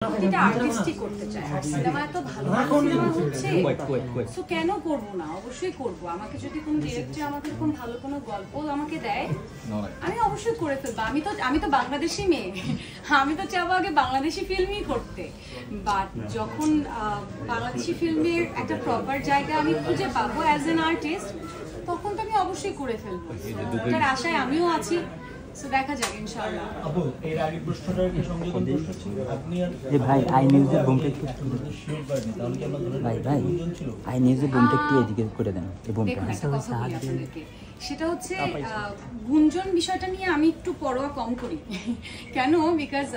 প্রতিটা আর্টিস্টই করতে চায় আর সিনেমা এত ভালো সিনেমা হচ্ছে সো কেন করব না, অবশ্যই করব। আমাকে যদি কোনো ডিরেক্টর আমাকে কোন ভালো কোনো গল্প আমাকে দেয় আমি অবশ্যই করে ফেলবো। আমি তো বাংলাদেশি মেয়ে, আমি তো চাবো আগে বাংলাদেশি ফিল্মই করতে। বাট যখন বাংলাদেশি ফিল্মের একটা প্রপার জায়গা আমি খুঁজে পাবো অ্যাজ এন আর্টিস্ট, তখন তো আমি অবশ্যই করে ফেলবো। তার আশায় আমিও আছি। সো দেখা যাক ইনশাআল্লাহ। আপু এর আগে প্রশ্নটা কি সংযোজন প্রশ্ন ছিল? আপনি আর ভাই আই নিউজের বোমটা একটু শিওর করেনি, তাহলে কি আমরা ধরে ভাই আই নিউজের বোমটা একটু এদিকে করে দেন। এবং সেটা হচ্ছে গুঞ্জন বিষয়টা নিয়ে আমি একটু পরোয়া কম করি। কেন? বিকজ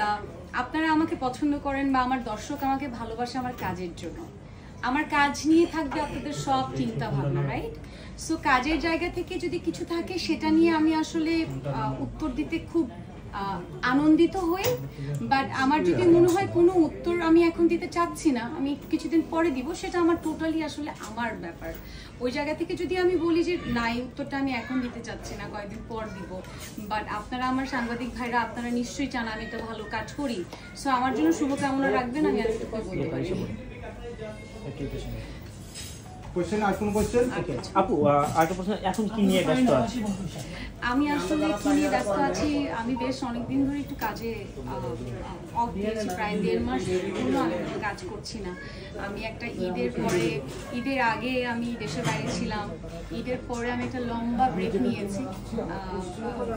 আপনারা আমাকে পছন্দ করেন বা আমার দর্শক আমাকে ভালোবাসে আমার কাজের জন্য। আমার কাজ নিয়ে থাকবে আপনাদের সব চিন্তা ভাবনা, রাইট? সো কাজের জায়গা থেকে যদি কিছু থাকে সেটা নিয়ে আমি আসলে উত্তর দিতে খুব আনন্দিত হই। বাট আমার যদি মনে হয় কোনো উত্তর আমি এখন দিতে চাচ্ছি না, আমি কিছুদিন পরে দিব, সেটা আমার টোটালি আসলে আমার ব্যাপার। ওই জায়গা থেকে যদি আমি বলি যে না, এই উত্তরটা আমি এখন দিতে চাচ্ছি না, কয়েকদিন পর দিব। বাট আপনারা আমার সাংবাদিক ভাইরা, আপনারা নিশ্চয়ই চান আমি একটা ভালো কাজ করি। সো আমার জন্য শুভকামনা রাখবেন, আমি আর একটু বলতে পারি। আমি আসলে কি নিয়ে ব্যস্ত আছি, আমি বেশ অনেকদিন ধরে একটু কাজে অফ দিয়েছি, প্রায় 1.5 মাস হলো আমি কোনো কাজ করছি না। আমি একটা ঈদের আগে আমি দেশের বাইরে ছিলাম, ঈদের পরে আমি একটা লম্বা ব্রেক নিয়েছি।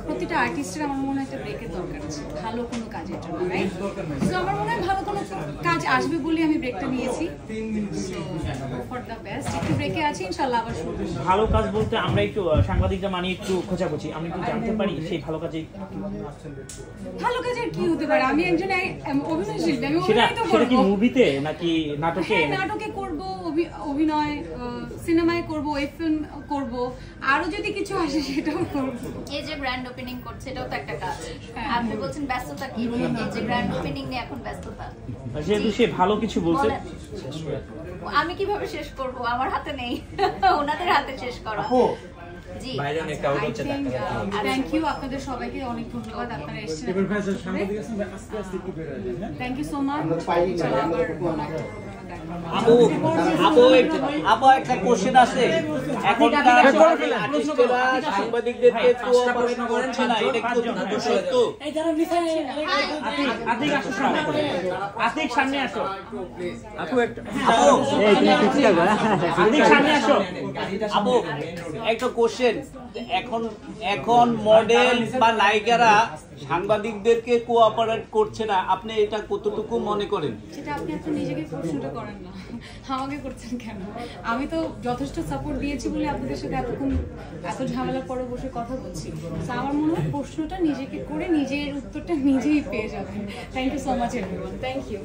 প্রতিটা আর্টিস্টের আমার মনে হয় একটা ব্রেকের দরকার আছে ভালো কোনো কাজের জন্য, রাইট? তো আমার মনে হয় ভালো কোনো কাজ আসবে বলে আমি ব্রেকটা নিয়েছি। ফর দ্য বেস্ট, একটু ব্রেকে আছি, ইনশাআল্লাহ আবার শুরু। ভালো কাজ বলতে আমরা একটু সাংবাদিকরা মানি একটু খোঁজাখুঁজি, আমি একটু জানতে পারি সেই ভালো কাজে ভালো কাজের কি হতে পারে? আমি একজন অভিনয়শিল্পী, আমি সেটা অভিনয় তো করব। কি মুভিতে নাকি নাটকে? নাটকে করব, অভিনয় সিনেমায় করব, ওয়েব ফিল্ম করব, আরো যদি কিছু আসে সেটাও করব। এই যে গ্র্যান্ড ওপেনিং করছে, এটাও তো একটা কাজ। আপনি বলছেন ব্যস্ততা কি? এই যে গ্র্যান্ড ওপেনিং নিয়ে এখন ব্যস্ততা, যেহেতু সে ভালো কিছু বলছে, আমি কিভাবে শেষ করব? আমার হাতে নেই, ওনাদের হাতে শেষ করা। জি থ্যাংক ইউ আপনাদের সবাইকে, অনেক ধন্যবাদ আপনারা এসেছেন। Thank you so much. আপু একটা কোশ্চেন আছে, এখনকার আর্টিস্টরা সাংবাদিকদেরকে কোঅপারেট করছে না, এটা কি কতটুকু সত্য? আতিক সামনে আসো। আপু একটা আপু একটা কোশ্চেন, এখন মডেল বা নায়িকারা সাংবাদিকদেরকে কোঅপারেট করছে না, আপনি এটা কতটুকু মনে করেন? সেটা আপনি এখন নিজেকে প্রশ্নটা করেন না, আমাকে করছেন কেন? আমি তো যথেষ্ট সাপোর্ট দিয়েছি বলে আপনাদের সাথে এত ঝামেলার পরে বসে কথা বলছি। আমার মনে হয় প্রশ্নটা নিজেকে করে নিজের উত্তরটা নিজেই পেয়ে যাবেন। Thank you so much everyone, thank you.